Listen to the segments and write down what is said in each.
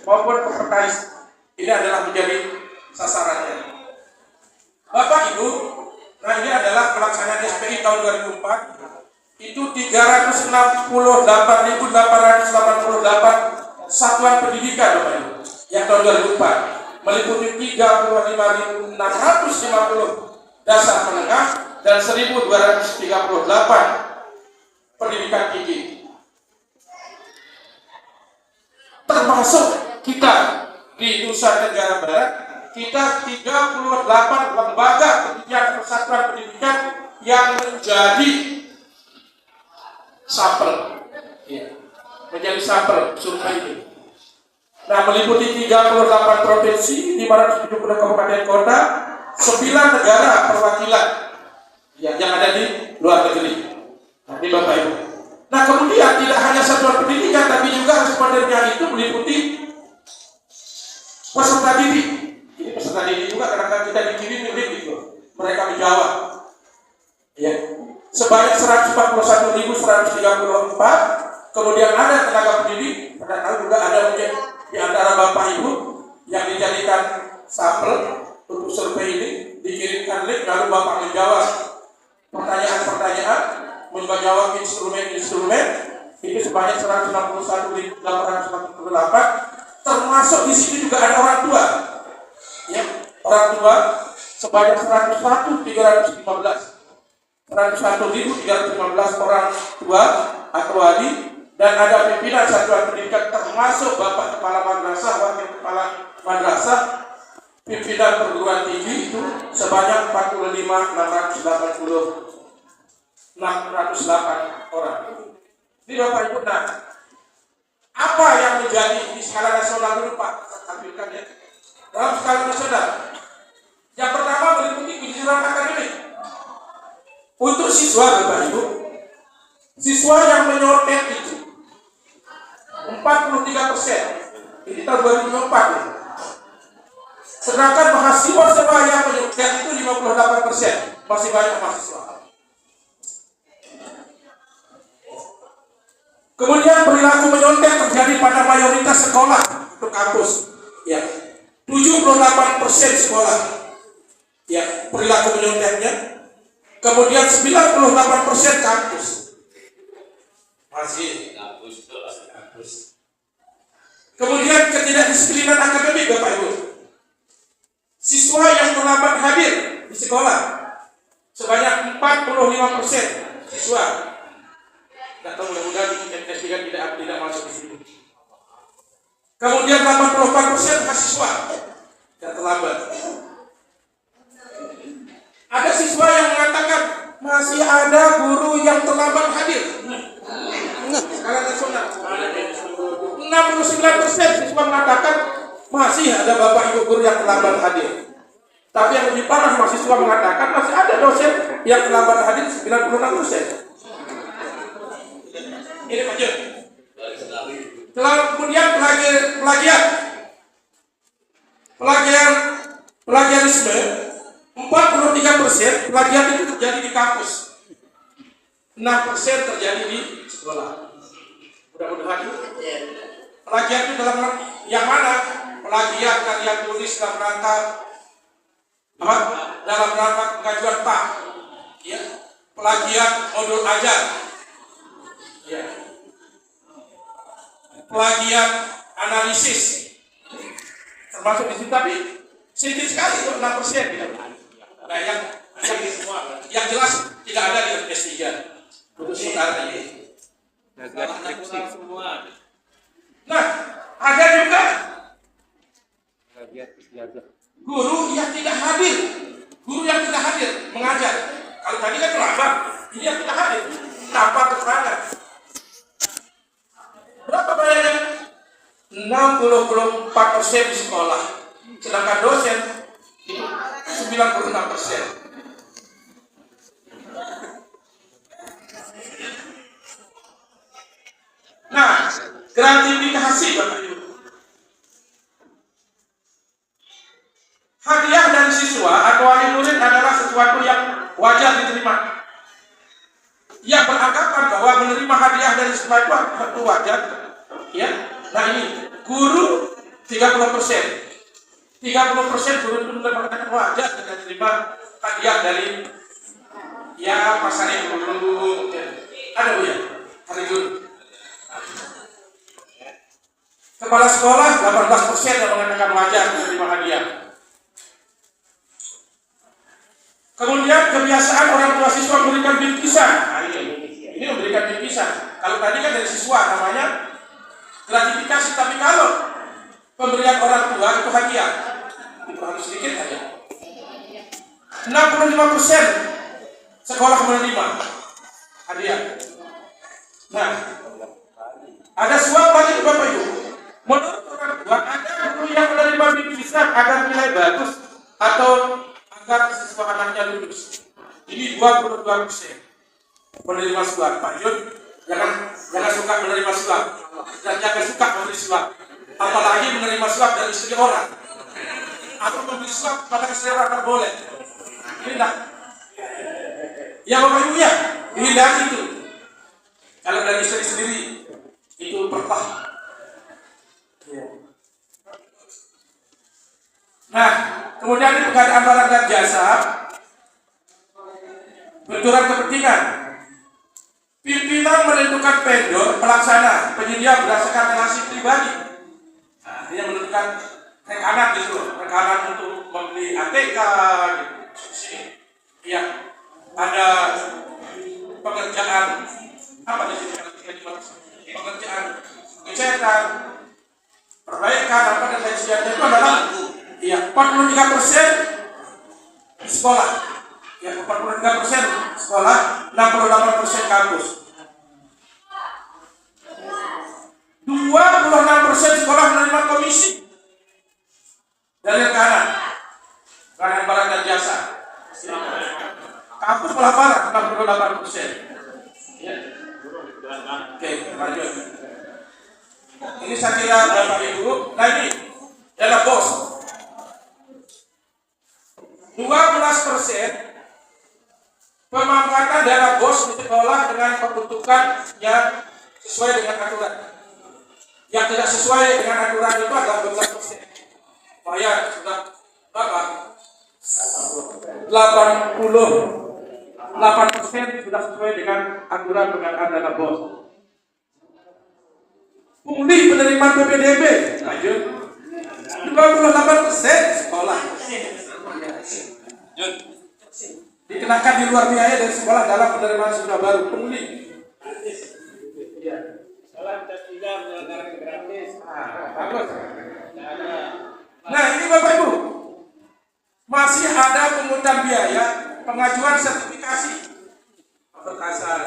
maupun pekertais. Ini adalah menjadi sasarannya. Bapak Ibu, nah ini adalah pelaksanaan SPI tahun 2004. Itu 368.888 satuan pendidikan Bapak Ibu yang tahun 2004, meliputi 35.650 dasar menengah dan 1.238 pendidikan tinggi. Termasuk kita di Nusa Tenggara Barat, kita 38 lembaga pendidikan persatuan pendidikan yang menjadi sampel, menjadi sampel survei ini. Nah, meliputi 38 provinsi, 570 kabupaten kota, 9 negara perwakilan yang ada di luar negeri. Nah, ini Bapak Ibu. Nah, kemudian tidak hanya satuan pendidikan, tapi juga respondennya itu meliputi peserta didik. Ini peserta didik juga kadang-kadang kita dikirim gitu, mereka menjawab. Ya. Sebanyak 141.134, kemudian ada tenaga pendidik, dan juga ada mungkin di antara Bapak Ibu yang dijadikan sampel untuk survei ini, dikirimkan link, lalu Bapak menjawab pertanyaan-pertanyaan, menjawab instrumen-instrumen, itu sebanyak 161.848, termasuk di sini juga ada orang tua, ya, orang tua sebanyak 101.315 orang tua atau wali, dan ada pimpinan satuan pendidikan termasuk Bapak Kepala Madrasah, Wakil Kepala Madrasah, pimpinan perguruan tinggi itu sebanyak 45.608 orang. Ini Bapak Ibu, nah, apa yang menjadi di skala nasional dulu Pak, tampilkan ya. Dalam skala nasional, yang pertama meliputi kejujuran akademik. Untuk siswa Bapak Ibu, siswa yang menyontek itu 43%, ini tahun 2004 ya. Sedangkan mahasiswa yang menyontek itu 58%, masih banyak mahasiswa. Kemudian perilaku menyontek terjadi pada mayoritas sekolah untuk kampus, ya. 78% sekolah, ya, perilaku menyonteknya. Kemudian 98% kampus. Masih kampus. Kemudian ketidakdisiplinan akademik Bapak Ibu. Siswa yang terlambat hadir di sekolah sebanyak 45% siswa. Tidak tahu, mudah-mudahan MTS tidak masuk di sini. Kemudian 84% mahasiswa yang terlambat. Ada siswa yang mengatakan masih ada guru yang terlambat hadir. Skala nasional 69% siswa mengatakan masih ada Bapak Ibu guru yang terlambat hadir. Tapi yang lebih parah, mahasiswa mengatakan masih ada dosen yang terlambat hadir 96%. Ini lanjut. Kemudian plagiarisme, 43% plagiat itu terjadi di kampus, 6% terjadi di sekolah. Mudah-mudahan plagiat itu dalam yang mana? Plagiat karya tulis dalam rangka pengajuan PAK, ya. Plagiat modul ajar, ya. Plagiat analisis termasuk di situ, tapi sedikit sekali itu 6% tidak. Nah, yang jelas tidak ada di S3 untuk sementara ini. Nah, ada juga guru yang tidak hadir, mengajar. Kalau tadi kan terlambat, ini yang tidak hadir tanpa keterangan. Berapa bayarnya? 64% di sekolah, sedangkan dosen itu 96%. Nah, gratifikasi Bapak Ibu. Hadiah dari siswa atau wali murid adalah sesuatu yang wajar diterima. Yang beranggapan bahwa menerima hadiah dari siswa itu wajar, ya. Nah, ini guru 30%. 30% turun mengatakan wajar dengan terima hadiah dari ya pasarnya dulu. Ada Bu ya? Hari dulu. Kepala sekolah 18% yang mengatakan wajar menerima hadiah. Kemudian kebiasaan orang tua siswa memberikan bingkisan. Nah, ini memberikan bingkisan. Kalau tadi kan dari siswa namanya gratifikasi, tapi kalau pemberian orang tua itu hadiah, itu harus sedikit saja. 65% sekolah menerima hadiah. Nah, ada suap lagi Bapak Ibu. Menurut orang tua, ada guru yang menerima bingkisan agar nilai bagus atau agar siswa anaknya lulus. Ini 22% menerima suap. Pak Yun, jangan suka menerima suap dan jangan suka memberi suap, apalagi menerima suap dari istri orang atau memberi suap pada istri orang boleh. Tidak. Ya Bapak Ibu ya, dihindari itu. Kalau dari istri sendiri itu berkah. Nah, kemudian di pengadaan barang dan jasa, benturan kepentingan. Pimpinan menentukan vendor pelaksana penyedia berdasarkan relasi pribadi. Nah, dia menentukan rekanan gitu, rekanan untuk membeli ATK gitu. Ya, ada pekerjaan apa di sini pekerjaan ngecetan, perbaikan apa dan lain sebagainya itu adalah ya 43% sekolah. Ya, 43% sekolah, 68% kampus. 26% sekolah menerima komisi dari rekanan barang dan jasa. Kampus malah parah, 68%. Ya. Oke, lanjut. Ini saya kira Bapak Ibu. Nah ini adalah bos. 12% pemanfaatan dana bos di sekolah dengan peruntukan yang sesuai dengan aturan. Yang tidak sesuai dengan aturan itu adalah 12%. Bayar sudah berapa? 8% sudah sesuai dengan aturan pengadaan dana bos. Pungli penerimaan PPDB, lanjut. 28% sekolah. Dikenakan di luar biaya dari sekolah dalam penerimaan siswa baru. Pungli. Sekolah tidak menyelenggarakan gratis. Bagus. Nah ini Bapak Ibu, masih ada pungutan biaya pengajuan sertifikasi perkasar.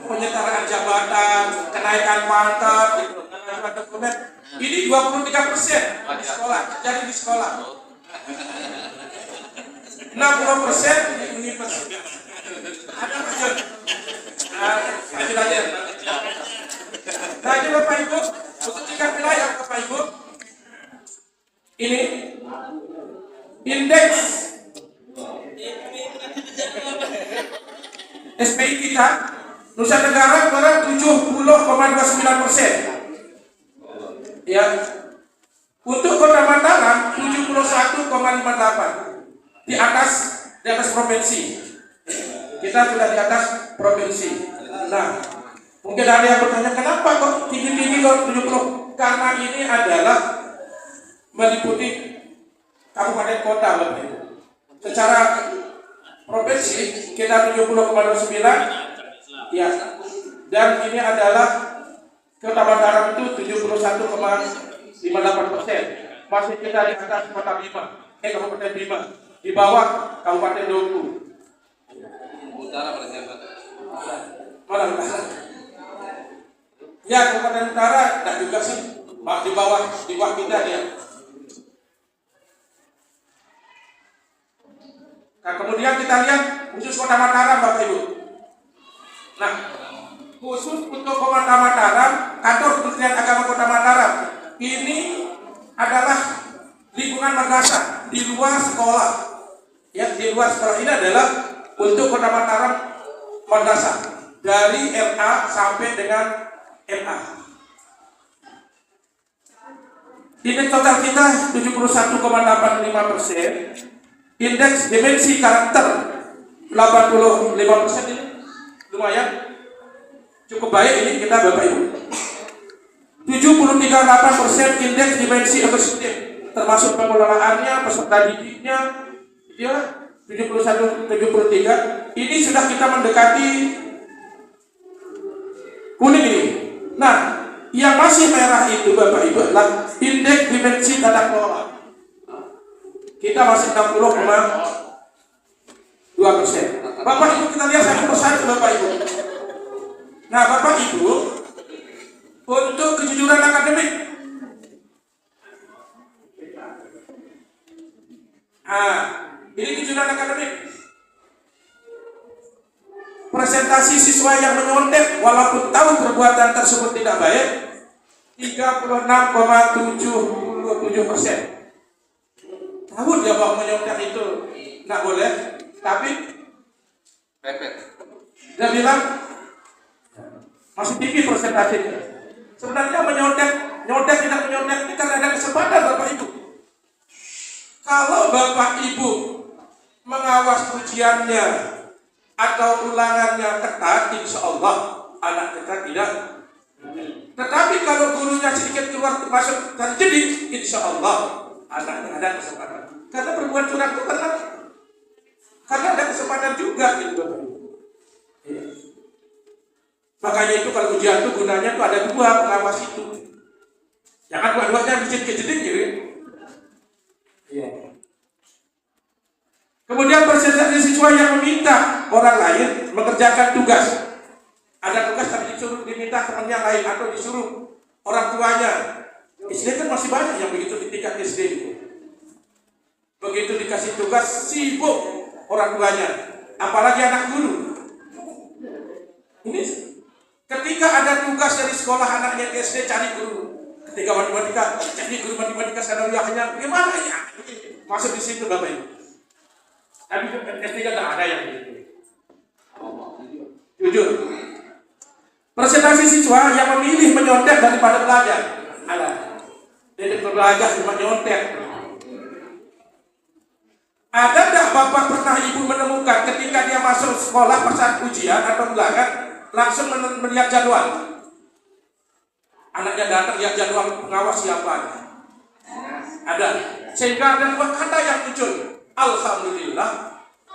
Penyetaraan jabatan, kenaikan pangkat, gitu, kenaikan dokumen. Ini 23% di sekolah, jadi di sekolah. 60% di universitas. Ada lanjut. Lanjut aja. Nah ini Bapak Ibu, untuk tingkat wilayah Bapak Ibu, ini indeks SPI kita Nusa Tenggara Barat 70,29%. Ya. Untuk Kota Mataram 71,58. Di atas provinsi. Kita sudah di atas provinsi. Nah, mungkin ada yang bertanya kenapa kok tinggi-tinggi kok 70? Karena ini adalah meliputi kabupaten kota Bapak Ibu. Secara provinsi kita 70,29. Ya, dan ini adalah Kota Mataram itu 71,58%. Masih kita di atas Kota Bima, Kabupaten Bima, di bawah Kabupaten Doku. Utara pada siapa? Mana utara? Ya, Kabupaten Utara tidak juga sih, di bawah kita dia. Nah, kemudian kita lihat khusus Kota Mataram Bapak Ibu. Nah, khusus untuk Kota Mataram, kantor Kementerian Agama Kota Mataram ini adalah lingkungan madrasah di luar sekolah. Ya, di luar sekolah ini adalah untuk Kota Mataram madrasah. dari LA sampai dengan MA. Indeks total kita 71,85%. Indeks dimensi karakter 85% ini lumayan cukup baik ini kita Bapak Ibu. 73,8% indeks dimensi ekosistem termasuk pengelolaannya, peserta didiknya, ya 71-73. Ini sudah kita mendekati kuning ini. Nah, yang masih merah itu Bapak Ibu adalah indeks dimensi tata kelola. Kita masih 60,2%. Bapak Ibu kita lihat satu persatu Bapak Ibu. Nah Bapak Ibu, untuk kejujuran akademik, ini kejujuran akademik. Presentasi siswa yang menyontek walaupun tahu perbuatan tersebut tidak baik 36,77%. Tahu dia bahwa menyontek itu nggak boleh, tapi Pepet. dia bilang masih tinggi persentasenya. Sebenarnya nyontek tidak menyontek ini karena ada kesempatan Bapak Ibu. Kalau Bapak Ibu mengawas ujiannya atau ulangannya ketat, insya Allah anak kita tidak. Tetapi kalau gurunya sedikit keluar masuk terjadi, insya Allah anaknya ada kesempatan. Karena perbuatan curang itu karena ada kesempatan juga gitu Bapak Ibu. Makanya itu kalau ujian itu gunanya itu ada dua pengawas itu. Jangan dua-duanya kecil-kecilin gitu. Iya. Kemudian persentase siswa yang meminta orang lain mengerjakan tugas. Ada tugas tapi disuruh diminta teman yang lain atau disuruh orang tuanya. SD kan masih banyak yang begitu di tingkat SD itu. Begitu dikasih tugas sibuk orang tuanya, apalagi anak guru. Ini ketika ada tugas dari sekolah anaknya di SD cari guru. Ketika matematika cari guru matematika sanawiyahnya gimana ya? Masuk di situ Bapak Ibu. Tapi SD kan tidak ada yang begitu. Jujur. Persentase siswa yang memilih menyontek daripada belajar. Jadi belajar cuma nyontek. Ada tidak Bapak pernah Ibu menemukan ketika dia masuk sekolah pas saat ujian atau ulangan langsung melihat jadwal? Anaknya datang lihat jadwal pengawas siapa? Ada. Sehingga ada dua kata yang muncul. Alhamdulillah.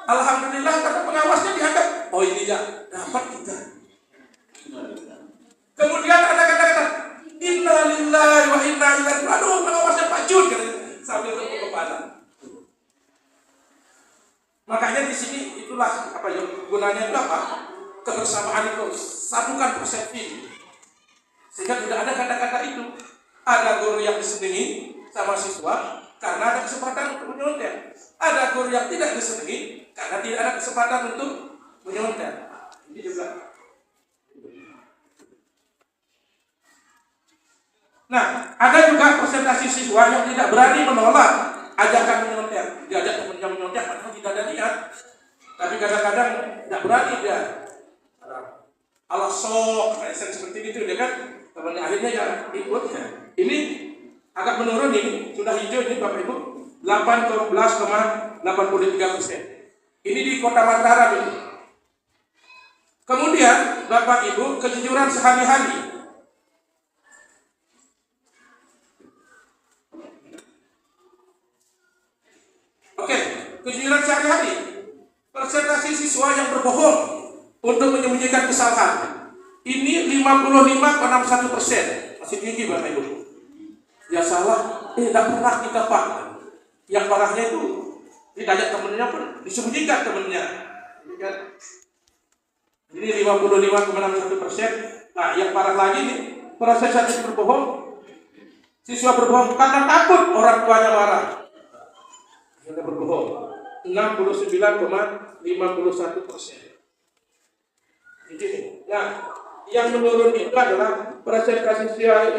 Alhamdulillah kata pengawasnya dianggap oh ini ya dapat kita. Kemudian ada kata-kata innalillahi wa inna ilaihi raji'un. Aduh pengawasnya Pak Jun sambil tepuk kepala. Makanya di sini itulah apa yang gunanya itu apa? Kebersamaan itu satukan persepsi. Sehingga tidak ada kata-kata itu. Ada guru yang disenangi sama siswa karena ada kesempatan untuk menyontek. Ada guru yang tidak disenangi karena tidak ada kesempatan untuk menyontek. Ini juga. Nah, ada juga persentase siswa yang tidak berani menolak ajakan menyontek. Diajak temannya menyontek padahal tidak ada niat. Tapi kadang-kadang tidak berani dia. Allah sok, seperti itu dia kan. Temannya akhirnya ya ikut. Ini agak menurun ini, sudah hijau ini Bapak Ibu, 18,83%. Ini di Kota Mataram ini. Kemudian Bapak Ibu kejujuran sehari-hari. Oke, kejujuran sehari-hari. Persentase siswa yang berbohong untuk menyembunyikan kesalahan. Ini 55,61%. Masih tinggi Bapak Ibu. Ya salah, tidak pernah kita Pak. Yang parahnya itu ditanya temennya pun disembunyikan temennya. Ini 55,61%. Nah, yang parah lagi nih, persentase berbohong. Siswa berbohong karena takut orang tuanya marah. Kita berbohong 69,51%. Ini. Nah, yang menurun itu adalah persentase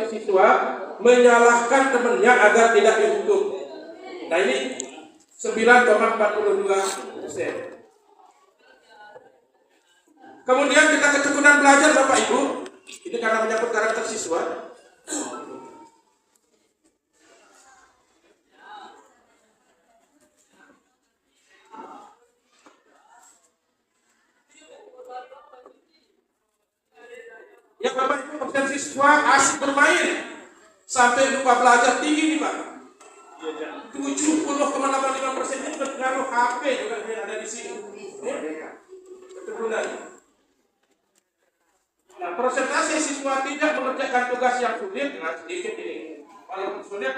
siswa menyalahkan temannya agar tidak dihukum. Nah ini 9,42%. Kemudian kita ketekunan belajar Bapak Ibu, ini karena menyangkut karakter siswa. Ya Bapak Ibu, persen siswa asik bermain sampai lupa belajar tinggi nih Pak. 70,85% itu berpengaruh HP juga yang ada di sini. Keturunan. Nah, persentase siswa tidak mengerjakan tugas yang sulit dengan sedikit ini. Walaupun sulit,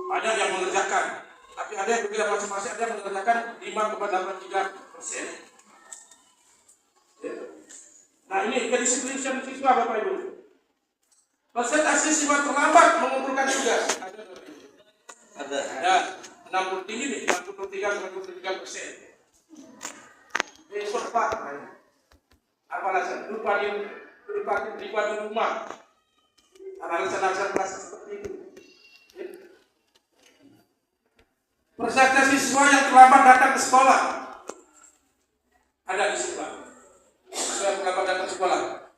ada yang mengerjakan, tapi ada yang juga masing-masing ada yang mengerjakan 5,83%. Nah, ini kedisiplinan siswa Bapak Ibu. Persentase siswa terlambat mengumpulkan tugas. Ada. Ya, 60 tinggi nih, 63,3%. Besok Pak, apa alasan? Lupa di rumah. Alasan-alasan kelas seperti itu. Persentase siswa yang terlambat datang ke sekolah. Ada di sekolah. Siswa yang terlambat datang ke sekolah.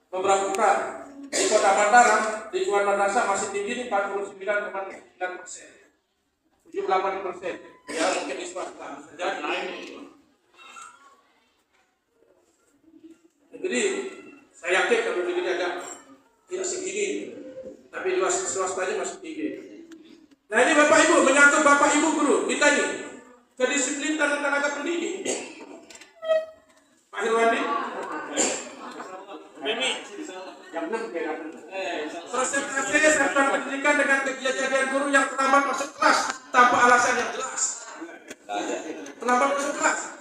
Beberapa bukan. Di Kota Mataram, di luar madrasah masih tinggi nih 49,9%. 78%. Ya mungkin di swasta jadi naik. Jadi saya yakin kalau begini agak tidak segini, tapi di swastanya masih tinggi. Nah ini Bapak Ibu, menyangkut Bapak Ibu guru, kita nih kedisiplinan dan tenaga pendidik. Pak Hirwandi, persentase satuan pendidikan dengan kejadian guru yang terlambat masuk kelas tanpa alasan yang jelas. Terlambat masuk kelas.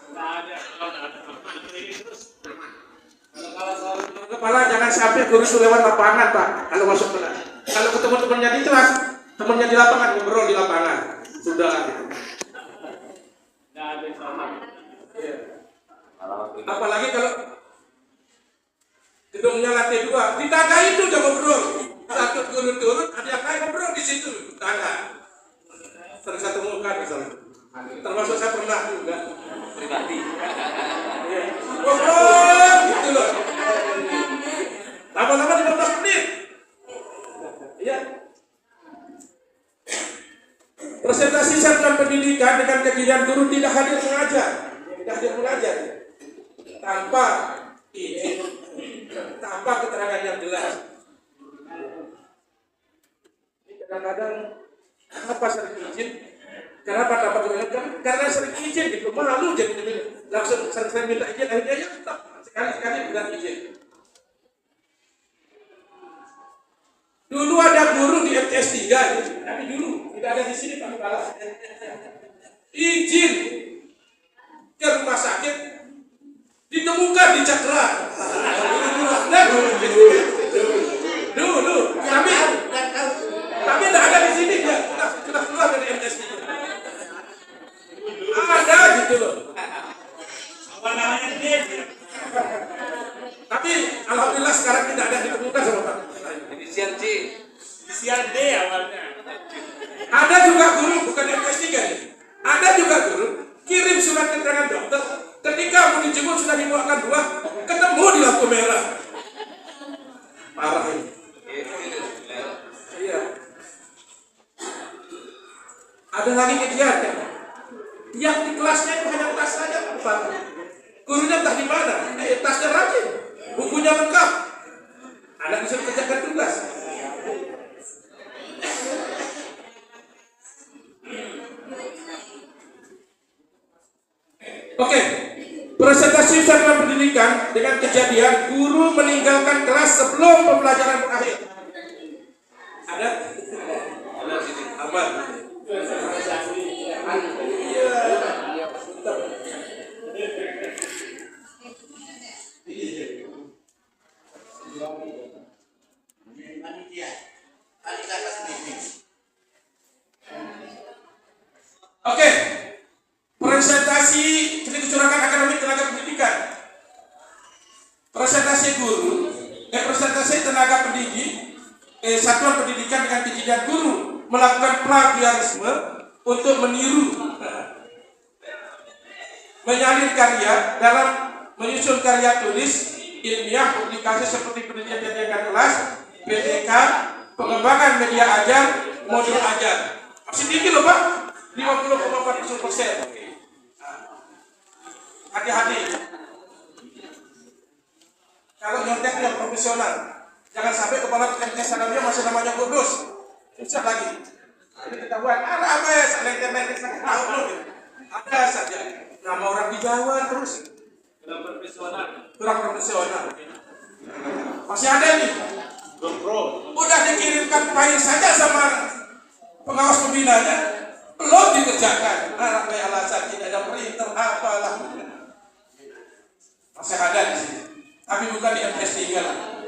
Kepala jangan sampai guru itu lewat lapangan Pak kalau masuk kelas. Kalau ketemu temannya di kelas, temannya di lapangan ngobrol di lapangan. Sudah lah. Apalagi kalau gedungnya lantai 2, di tangga itu udah ngobrol. Satu turun, ada yang lain ngobrol di situ tangga. Satu muka misalnya. Termasuk saya pernah juga pribadi. Ngobrol gitu loh. Lama-lama 15 menit. Iya. Presentasi satuan pendidikan dengan kejadian guru tidak hadir mengajar, tanpa izin, tanpa keterangan yang jelas. Ini kadang-kadang apa sering izin? Kenapa dapat keterangan? Karena sering izin gitu, malu jadi langsung sering minta izin, akhirnya ya tetap sekali-sekali bilang izin. Dulu ada guru di MTS 3, tapi dulu tidak ada di sini Pak Kepala. Izin ke rumah sakit ditemukan di Cakra. Dulu, tapi tidak ada di sini dia. Sudah keluar dari MTS 3. Ada gitu loh. Apa namanya dia? Tapi alhamdulillah sekarang tidak ada ditemukan sama Pak. Inisial C. Inisial D awalnya. Ada juga guru, bukan MTS 3 nih. Ada juga guru kirim surat keterangan dokter. Ketika mau dijemput sudah dibawakan 2, ketemu di lampu merah. Parah ini. Iya. Ada lagi kejadian. Yang di kelasnya itu hanya tas saja Pak. Gurunya entah di mana. Tasnya rajin, bukunya lengkap. Anak bisa kerjakan tugas. Oke, presentasi satuan pendidikan dengan kejadian guru meninggalkan kelas sebelum pembelajaran berakhir. Ada? Ada sini. Aman. Oke, presentasi kecurangan akademik tenaga pendidikan. Presentasi guru, presentasi tenaga pendidik, satuan pendidikan dengan kejadian guru melakukan plagiarisme untuk meniru, menyalin karya dalam menyusun karya tulis ilmiah, publikasi seperti penelitian kelas, PTK, pengembangan media ajar, modul ajar. Masih tinggi loh Pak, 50,40%. Hati-hati. Kalau nyontek yang profesional, jangan sampai kepala MTS Sanamnya masih namanya Kudus. Susah lagi. Ini ketahuan, apa ya, saling internet, tahu belum? Ada saja. Nama orang di Jawa terus. Kurang profesional. Masih ada nih. Udah dikirimkan file saja sama pengawas pembinanya, belum dikerjakan. Pakai alasan tidak ada printer, apalah. Masih ada di sini. Tapi bukan di MTS 3 lah.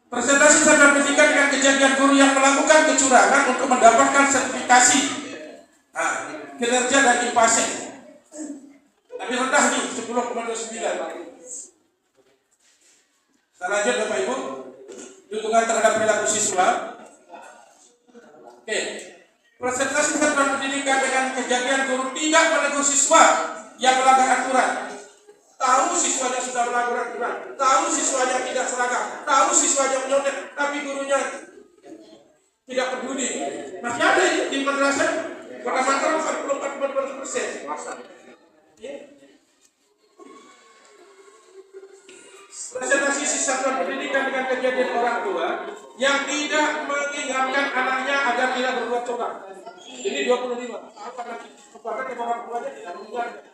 Presentasi serta pendidikan dengan kejadian guru yang melakukan kecurangan untuk mendapatkan sertifikasi kinerja dan IPASE. Tapi rendah nih, 10,29. Kita lanjut Bapak Ibu. Dukungan terhadap perilaku siswa. Oke. Presentasi serta pendidikan dengan kejadian guru tidak menegur siswa yang melanggar aturan. Tahu siswanya sudah melanggar aturan, tahu siswanya tidak seragam, tahu siswanya menyontek, tapi gurunya tidak peduli. Masih ada di madrasah Kota Mataram 44,2%. Presentasi siswa pendidikan dengan kejadian orang tua yang tidak mengingatkan anaknya agar tidak berbuat curang. Ini 25. Karena kepada orang tuanya tidak mengingatkan.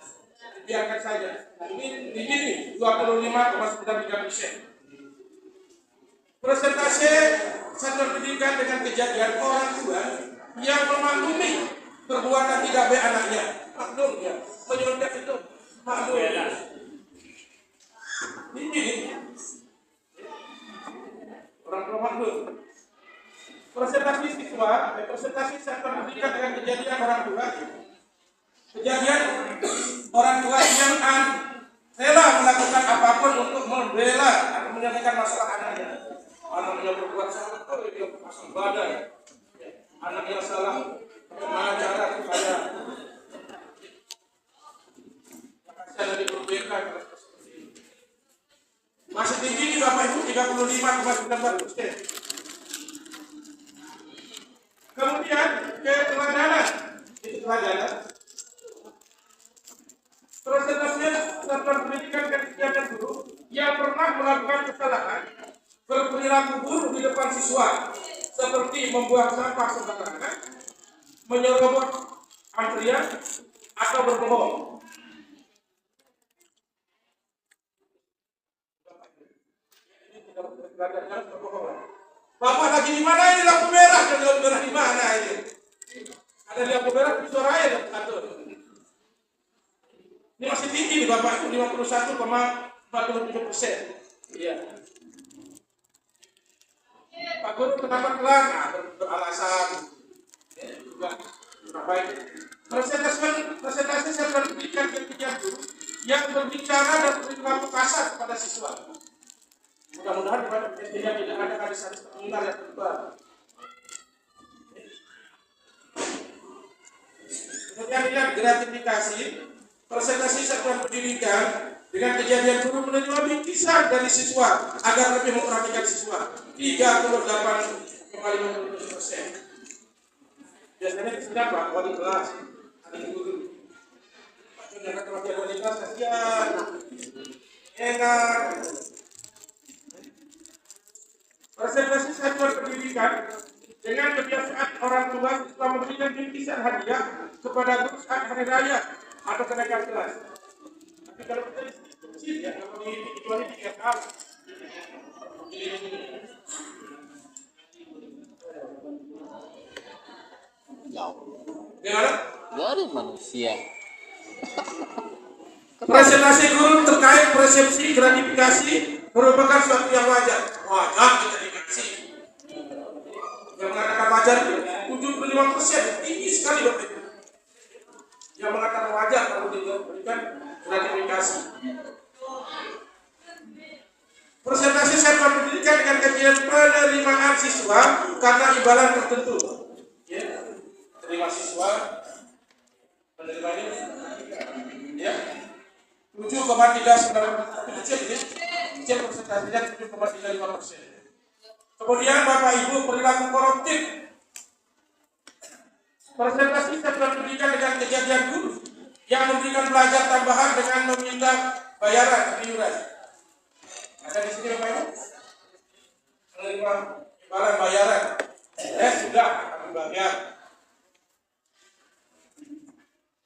Biarkan saja. Ini 25,93%. Presentasi satuan pendidikan dengan kejadian orang tua yang memaklumi perbuatan tidak baik anaknya. Maklum ya, menyontek itu maklum. Ini orang tua maklum. Presentasi siswa, presentasi satuan pendidikan dengan kejadian orang tua. Kejadian orang tua yang rela melakukan apapun untuk membela atau menyelesaikan masalah anaknya. Anaknya berbuat salah, dia pasang badan. Anaknya salah, bagaimana cara supaya kasihan diperbaikan. Masih tinggi di Bapak Ibu 35,94%. Kemudian keteladanan, itu keteladanan. Presentasinya tentang pendidikan dan kegiatan guru yang pernah melakukan kesalahan berperilaku buruk di depan siswa, seperti membuang sampah sembarangan, menyerobot antrian, atau berbohong. Bapak lagi di mana ini lampu merah? Dan lampu merah di mana ini? Ada lampu merah di Suraya dan atur. Ini masih tinggi nih Bapak itu 51,47%. Iya. Pak Guru kenapa pelan? Beralasan. Juga baik. Presentasi serta pendidikan kegiatan guru yang berbicara dan berperilaku kasar kepada siswa. Mudah-mudahan pada tidak ada hadis-hadis terdengar yang terbaru. Kemudian lihat gratifikasi. Presentasi satuan pendidikan dengan kejadian guru menerima bingkisan dari siswa agar lebih memperhatikan siswa 38,57%. Biasanya disedang Pak, wali kelas, adik guru. Dengan kematian wali kelas kasihan, enak. Presentasi satuan pendidikan dengan kebiasaan orang tua siswa memberikan bingkisan hadiah kepada guru saat hari raya atau kenaikan kelas. Tapi kalau kita kecil ya, kalau kecuali di KK. Gimana? Dari manusia. Presentasi guru terkait persepsi gratifikasi merupakan suatu yang wajar. Wajar kita dikasih. Yang mengatakan wajar 75%, tinggi sekali Bapak Ibu. Yang mengatakan wajar kalau diberikan gratifikasi. Presentasi satuan pendidikan dengan kajian penerimaan siswa karena imbalan tertentu. Ya, terima siswa penerima ini. Ya. kecil ini, kecil persentasenya 7,35%. Kemudian Bapak Ibu perilaku koruptif, presentasi satuan pendidikan dengan kejadian guru yang memberikan belajar tambahan dengan meminta bayaran iuran. Ada di sini Bapak Ibu? Menerima imbalan bayaran. Sudah kami bayar.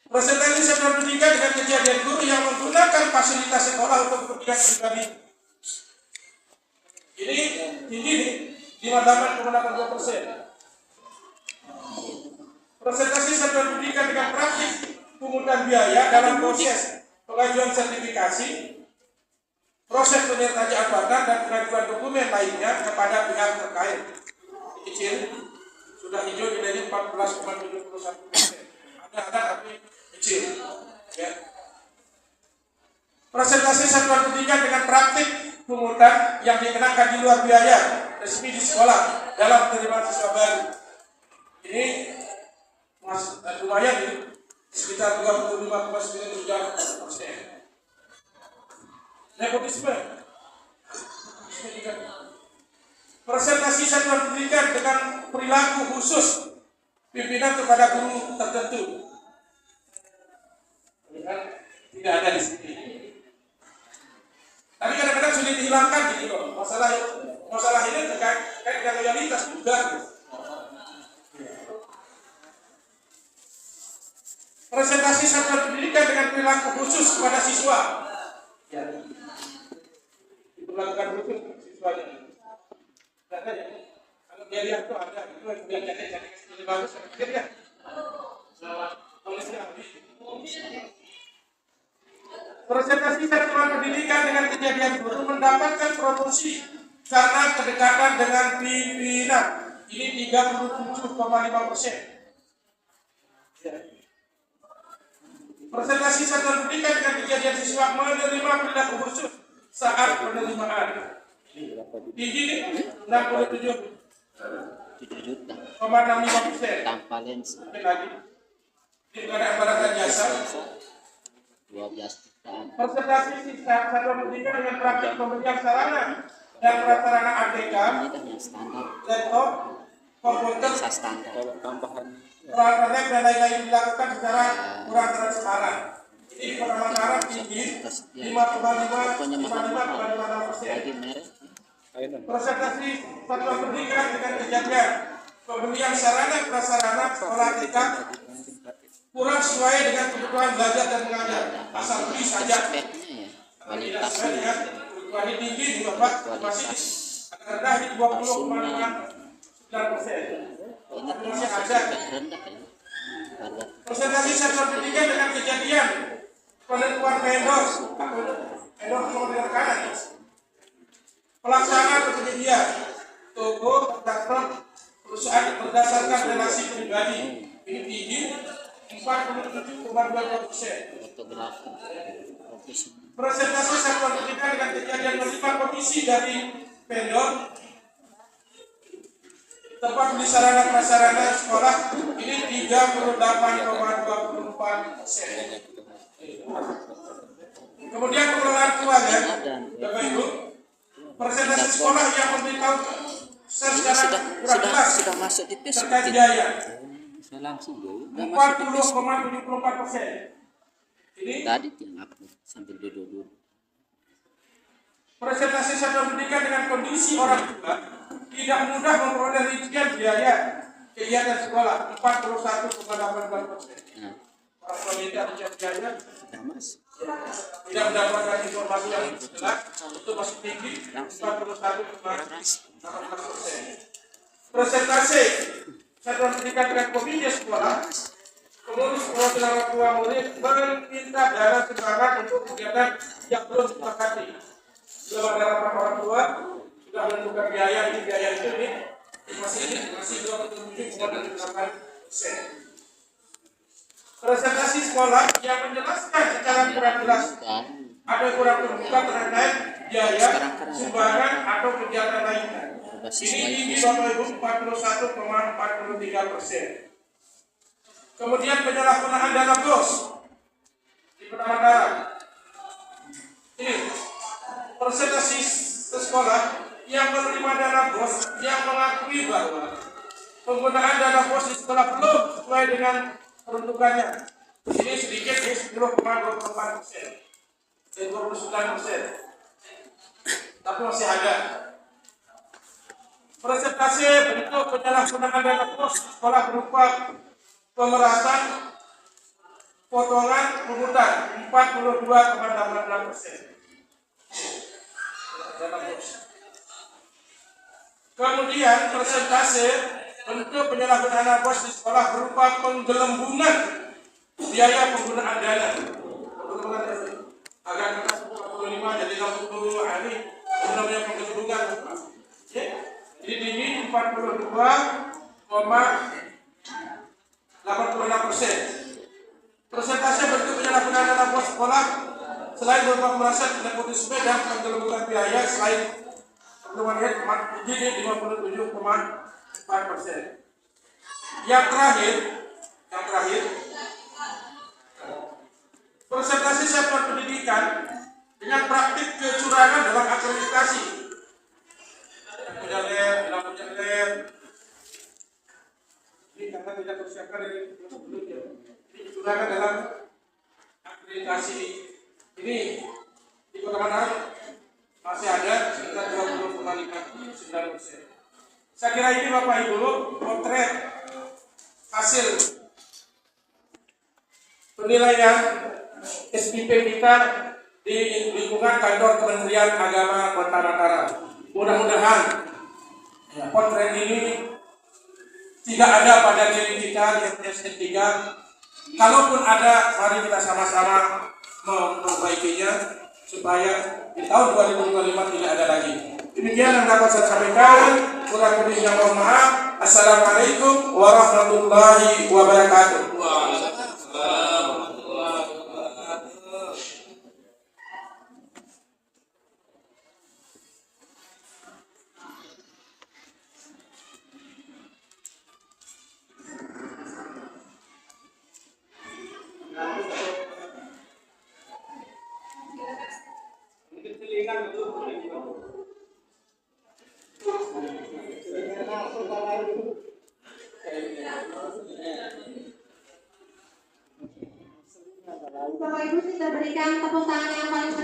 Presentasi satuan pendidikan dengan kejadian guru yang menggunakan fasilitas sekolah untuk kepentingan pribadi. Ini tinggi nih, 58,82%. Presentasi satuan pendidikan dengan praktik pungutan biaya dalam proses pengajuan sertifikasi, proses penyertaan jabatan dan pengajuan dokumen lainnya kepada pihak terkait. Kecil, sudah hijau nilainya 14,71%. Ada tapi kecil. Ya. Presentasi satuan pendidikan dengan praktik pungutan yang dikenakan di luar biaya resmi di sekolah dalam penerimaan siswa baru. Ini lumayan ini, sekitar 25,97%. Nepotisme. Presentasi satuan pendidikan dengan perilaku khusus pimpinan kepada guru tertentu. Tidak ada di sini. Tapi kadang-kadang sulit dihilangkan gitu loh. Masalah ini terkait dengan loyalitas juga. Presentasi satuan pendidikan dengan perilaku khusus kepada siswa. Ya. Diperlakukan khusus siswanya. Ada ya. Kalau dia lihat tuh ada itu yang jadi ini bagus. Dia lihat. Selamat tulisnya habis. Presentasi satuan pendidikan dengan kejadian guru mendapatkan promosi karena kedekatan dengan pimpinan. Ini 37,5%. Ya. Presentasi satuan pendidikan dengan kejadian siswa menerima perilaku khusus saat penerimaan. Tinggi nih 67,65%. Tanpa lensa. Lagi. Ini ada barang jasa. 12 jutaan. Presentasi satuan pendidikan dengan praktik pemberian sarana dan prasarana ATK, Ini kan yang standar. laptop, komputer, Lensa standar. peralatan dan lain-lain dilakukan secara kurang transparan. Ini penamaran tinggi 5,5% Lagi merek. Presentasi satuan pendidikan dengan kejadian pembelian sarana prasarana sekolah TK kurang sesuai dengan kebutuhan belajar dan mengajar. Asal beli saja. Speknya ya. Tidak sesuai Kualitasnya. dengan kebutuhan tinggi di Bapak masih rendah di 20,9%. Ini Tapi masih ada. rendah ya. Harga Presentasi satuan pendidikan dengan kejadian penentuan vendor kemudian kanan. Pelaksana atau penyedia toko terdaftar perusahaan berdasarkan relasi pribadi ini tinggi 47,2%. fotografi profesional. Presentasi satuan pendidikan dengan kejadian menerima komisi dari vendor tempat beli sarana prasarana sekolah ini 38,24%. Kemudian pengelolaan keuangan, Bapak Ibu, presentasi sekolah yang memberitahu secara kurang jelas sudah masuk di Facebook. terkait biaya Saya langsung dulu. Udah masuk di Facebook. 40,74%. Ini Tadi tiang upload sambil duduk. presentasi satuan pendidikan dengan kondisi orang tua tidak mudah memperoleh rincian biaya kegiatan sekolah 41,84%. Nah, Orang tua minta rincian biaya sudah masuk. tidak mendapatkan informasi yang jelas itu masih tinggi 41,84%. Presentasi satuan pendidikan dengan komisi sekolah pengurus perwakilan orang tua murid meminta dana sumbangan untuk kegiatan yang belum disepakati. Belum ada rapat orang tua sudah menentukan biaya ini biaya itu ini masih 27,8%. Presentasi sekolah yang menjelaskan secara kurang jelas atau kurang terbuka terkait biaya sumbangan atau kegiatan lainnya. Ini tinggi Bapak Ibu 41,43%. Kemudian penyalahgunaan dana BOS di penambahan Ini presentasi sekolah yang menerima dana BOS yang mengakui bahwa penggunaan dana BOS di sekolah belum sesuai dengan peruntukannya. Ini sedikit, ini 10,24%. Dan 29%. Tapi masih ada. Presentasi bentuk penyalahgunaan dana BOS di sekolah berupa pemerasan, potongan, pungutan 42,86%. Kemudian persentase bentuk penyalahgunaan dana BOS di sekolah berupa penggelembungan biaya penggunaan dana. Agak kena 45 jadi 60 hari namanya penggelembungan. Jadi ini 42,86%. Persentase bentuk penyalahgunaan dana BOS sekolah selain berupa pemerasan, nepotisme dan penggelembungan biaya selain penggelembungan jadi 57,4%. Yang terakhir, persentase sektor pendidikan dengan praktik kecurangan dalam akreditasi. Punya lab, ini karena tidak persiapkan dari sebelumnya. Ini kecurangan dalam akreditasi ini di Kota Mataram masih ada sekitar 20,59%. Saya kira ini Bapak Ibu potret hasil penilaian SPP kita di lingkungan kantor Kementerian Agama Kota Mataram. Mudah-mudahan potret ini tidak ada pada diri kita yang S3. Kalaupun ada, mari kita sama-sama memperbaikinya supaya di tahun 2025 tidak ada lagi. Demikian yang dapat saya sampaikan. Kurang lebihnya mohon maaf. Assalamualaikum warahmatullahi wabarakatuh. Bapak Ibu, kita berikan tepuk tangan yang paling meriah.